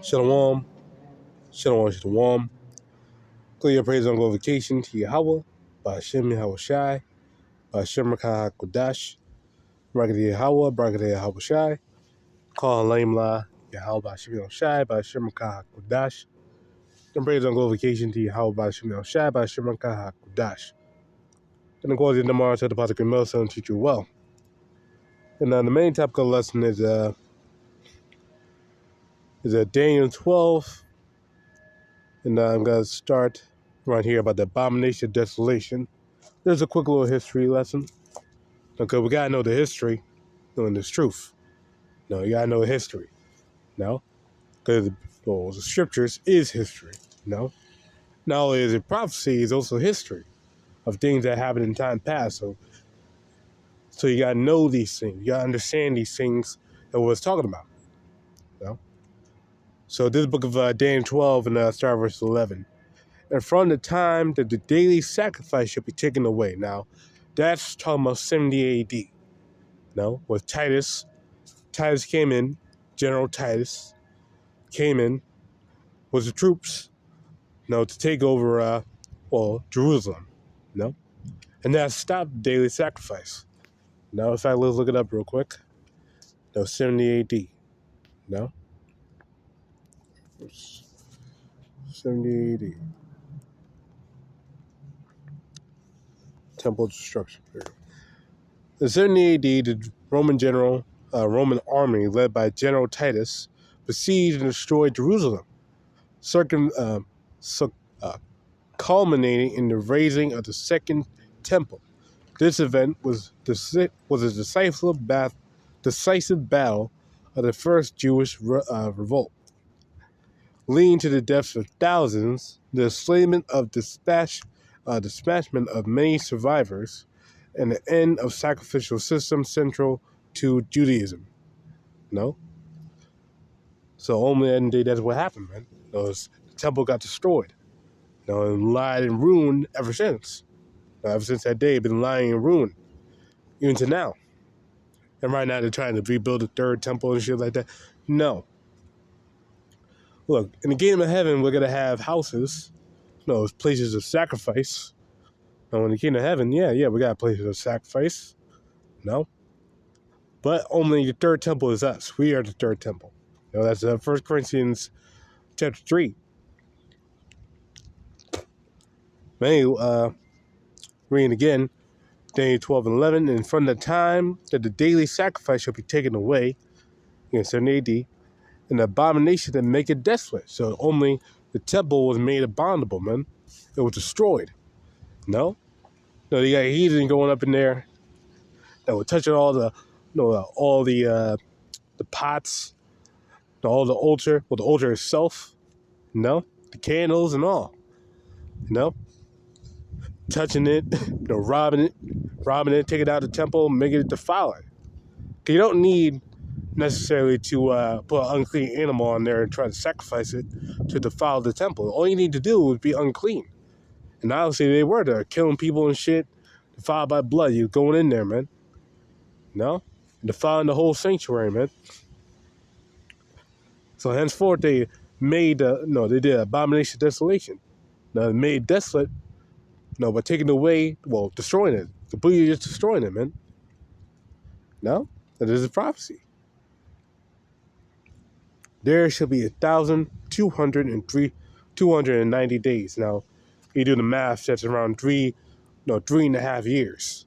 Shalom, shalom, shalom. Clear praise and glorification to YAHAWAH, BAHASHAM, YAHAWASHI, BAHASHAM, QADASH, BARAK YAHAWAH, BARAK YAHAWASHI, HALAHYAM, YAHAWAH, BAHASHAM, YAHAWASHI, BAHASHAM, QADASH. And praise and glorification to YAHAWAH, BAHASHAM, YAHAWASHI, BAHASHAM, QADASH. And the glory of the tomorrow to the Father, Camille, Son, teach you well. And the main topic of the lesson is Daniel 12. And I'm going to start right here about the abomination of desolation. There's a quick little history lesson. Okay, we got to know the history, knowing this truth. No, you got to know the history. No? Because the scriptures is history. No? Not only is it prophecy, it's also history of things that happened in time past. So you got to know these things. You got to understand these things that we're talking about. No? So this book of Daniel 12 and start verse 11. And from the time that the daily sacrifice should be taken away. Now, that's talking about 70 AD. No? With Titus came in, General Titus came in with the troops, to take over, Jerusalem, and that stopped daily sacrifice. Now, in fact, let's look it up real quick. 70 AD, 70 AD. Temple destruction period. In 70 AD, the Roman army led by General Titus besieged and destroyed Jerusalem, culminating in the raising of the Second Temple. This event was a decisive battle of the first Jewish revolt, leading to the deaths of thousands, the enslavement of dispatchment of many survivors, and the end of sacrificial system central to Judaism. So only in the day that's what happened, man. The temple got destroyed. And lied and ruined ever since. Ever since that day, been lying and ruined, even to now. And right now they're trying to rebuild the third temple and shit like that. No. Look, in the kingdom of heaven, we're going to have houses, places of sacrifice. In the kingdom of heaven, yeah, we got places of sacrifice. But only the third temple is us. We are the third temple. That's 1 Corinthians chapter 3. Reading again, Daniel 12 and 11. And from the time that the daily sacrifice shall be taken away, 70 AD, an abomination that make it desolate. So only the temple was made abominable, man. It was destroyed. No, you got heathen going up in there that were touching all the, the pots, all the altar, the altar itself, the candles and all, touching it, robbing it, taking it out of the temple, making it defiled. You don't need necessarily to put an unclean animal on there and try to sacrifice it to defile the temple. All you need to do is be unclean. And obviously they were there, killing people and shit, defiled by blood. You going in there, man. Defiling the whole sanctuary, man. So henceforth they made, they did abomination of desolation. Now they made desolate, by taking away, destroying it. Completely just destroying it, man. That is a prophecy. There shall be 290 days. Now, you do the math, that's around 3.5 years.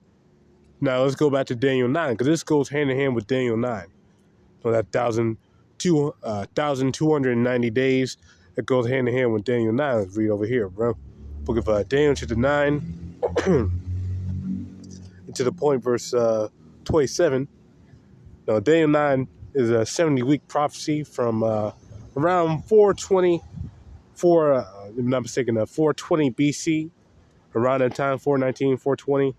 Now, let's go back to Daniel 9, because this goes hand in hand with Daniel 9. So that 1,290 days, that goes hand in hand with Daniel 9. Let's read over here, bro. Book of Daniel chapter 9, to the point, verse 27. Now, Daniel 9 is a 70-week prophecy from around 420, if I'm not mistaken, 420 BC, around that time, 419, 420,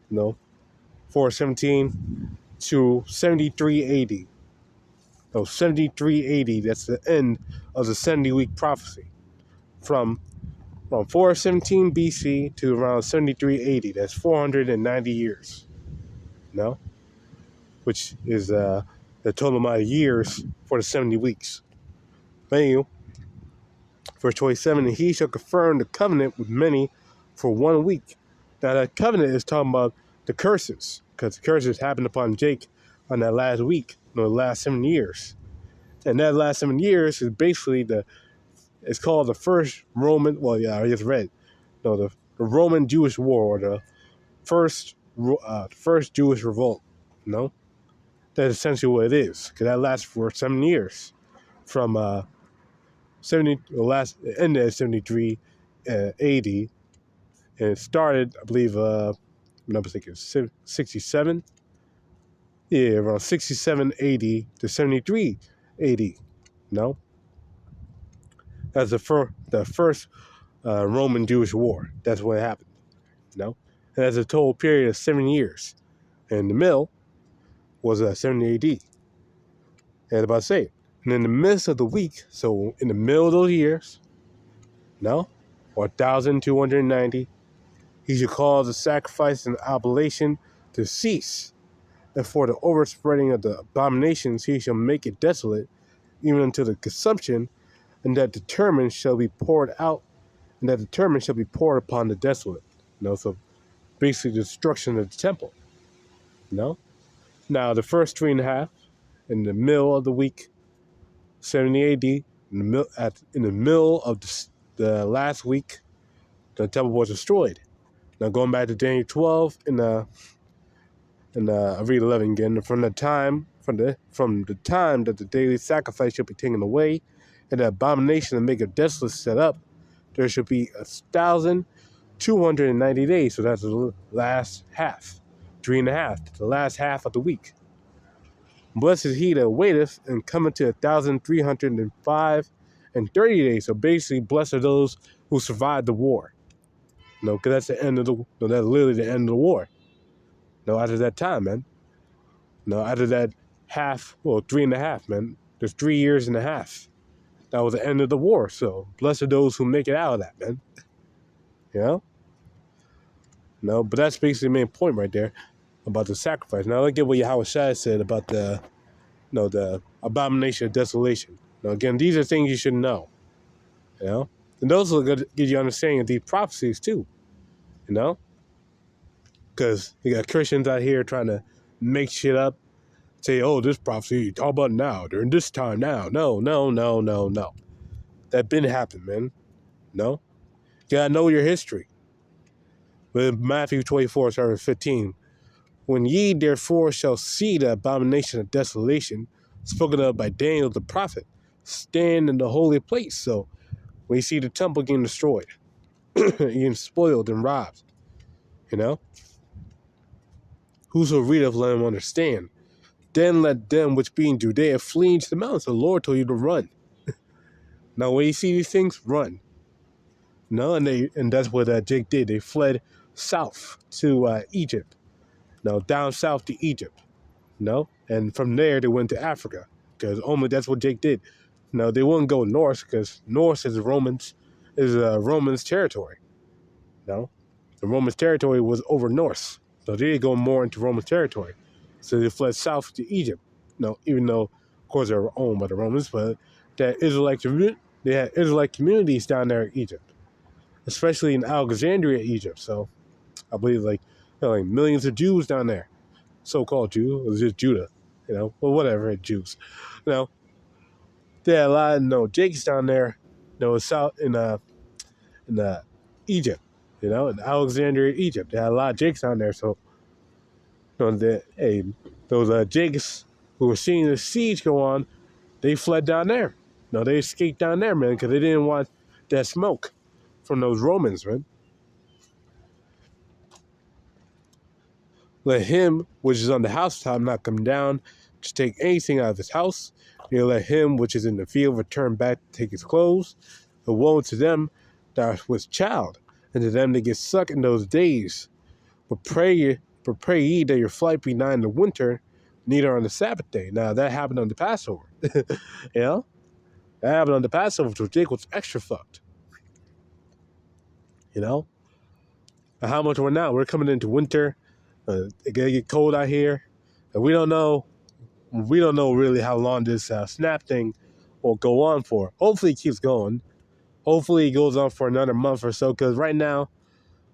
417 to 73 AD. 73 AD, that's the end of the 70-week prophecy. From 417 BC to around 73 AD, that's 490 years. Which is the total amount of years for the 70 weeks. But anyway, verse 27, and he shall confirm the covenant with many for 1 week. Now that covenant is talking about the curses, because the curses happened upon Jake on that last week, the last 7 years. And that last 7 years is basically it's called the first Roman, well, yeah, I just read, the Roman Jewish War, or the first Jewish revolt, That's essentially what it is, because that lasts for 7 years, from 70, it ended at 73 AD, and it started, I believe, I'm not mistaken, 67, yeah, around 67 AD to 73 AD, That's the first Roman Jewish War. That's what happened, And that's a total period of 7 years. And the middle was 70 AD. And about to say, and in the midst of the week, so in the middle of those years, or 1,290, he should cause the sacrifice and oblation to cease. And for the overspreading of the abominations, he shall make it desolate, even unto the consumption, and that determined shall be poured out, and that determined shall be poured upon the desolate. So basically the destruction of the temple. Now the first 3.5, in the middle of the week, 70 AD, in the middle of the last week, the temple was destroyed. Now going back to Daniel 12, and I read 11 again. From the time that the daily sacrifice shall be taken away, and the abomination to make a desolate set up, there shall be 1,290 days. So that's the last half, 3.5, the last half of the week. Blessed is he that waiteth, and cometh to 1,305 and 30 days. So basically, blessed are those who survived the war. Because that's the end of that's literally the end of the war. After that time, man. After that 3.5, man. There's 3 years and a half. That was the end of the war. So blessed are those who make it out of that, man. But that's basically the main point right there about the sacrifice. Now let's get what YAHAWASHI said about the abomination of desolation. Now again, these are things you should know. And those will give you understanding of these prophecies too. Because you got Christians out here trying to make shit up, say, oh, this prophecy, talk about now, during this time now. No. That been happened, man. You gotta know your history. With Matthew 24, verse 15, when ye therefore shall see the abomination of desolation, spoken of by Daniel the prophet, stand in the holy place. So when you see the temple getting destroyed, getting spoiled and robbed, whoso readeth, let him understand. Then let them which be in Judea flee into the mountains. The Lord told you to run. Now, when you see these things, run. And that's what Jake did. They fled south to Egypt. Down south to Egypt. And from there they went to Africa, because only that's what Jake did. They wouldn't go north, because north is Romans territory. The Romans territory was over north, so they didn't go more into Roman territory. So they fled south to Egypt. Even though, of course, they were owned by the Romans, but they had Israelite communities down there in Egypt, especially in Alexandria, Egypt. So I believe like millions of Jews down there, so-called Jews, it was just Judah, well, whatever, Jews, They had a lot of Jake's down there, south in Egypt, in Alexandria, Egypt. They had a lot of Jakes down there, so those Jakes who were seeing the siege go on, they fled down there. They escaped down there, man, because they didn't want that smoke from those Romans, man. Let him which is on the housetop not come down to take anything out of his house. Let him which is in the field return back to take his clothes. And woe to them that was child, and to them that get sucked in those days. But pray ye that your flight be not in the winter, neither on the Sabbath day. Now that happened on the Passover. That happened on the Passover, so Jake was extra fucked. And how much we're now? We're coming into winter. It's gonna get cold out here, and we don't know We don't know really how long this snap thing will go on for. Hopefully it keeps going. Hopefully it goes on for another month or so, because right now,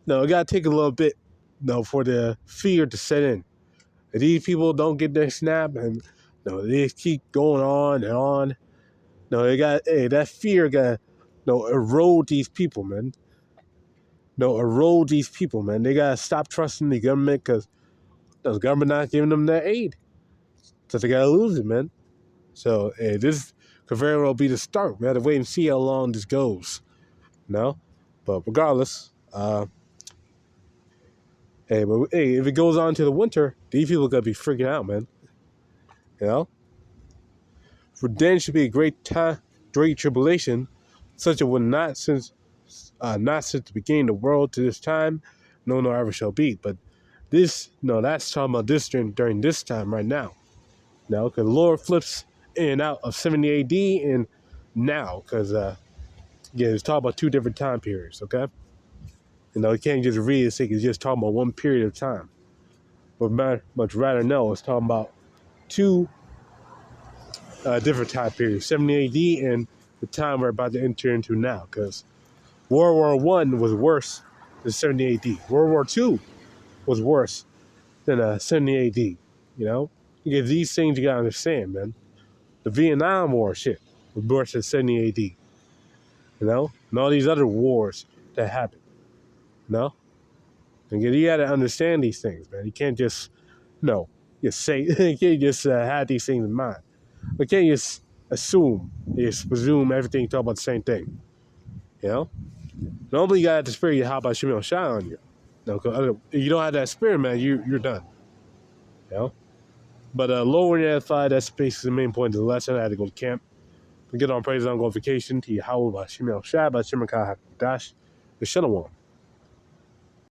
it got to take a little bit, for the fear to set in. If these people don't get their snap and they just keep going on and on, that fear got erode these people, man. Erode these people, man. They got to stop trusting the government because the government not giving them their aid. So they got to lose it, man. So, this could very well be the start. We have to wait and see how long this goes. But regardless, if it goes on to the winter, these people are gonna be freaking out, man. For then should be a great time, great tribulation, such it would not since the beginning of the world to this time, no nor ever shall be. But this, that's talking about this during this time right now. Because the Lord flips in and out of 70 A.D. and now, because it's talking about two different time periods. Okay. You can't just read it, it's just talking about one period of time. But much rather know it's talking about two different time periods, 70 AD and the time we're about to enter into now. Because World War I was worse than 70 AD. World War II was worse than 70 AD. Because these things you gotta understand, man. The Vietnam War shit was worse than 70 AD. And all these other wars that happened. And you got to understand these things, man. You can't just, just say, you can't just have these things in mind. You can't just presume everything, talk about the same thing. Normally you got to have the spirit of YAHAWASHI shine on you. If you don't have that spirit, man, you're done. But lower than that five, that's basically the main point of the lesson. I had to go to camp. Get on praise on glorification to YAHAWASHI, QADASH, the Shalom.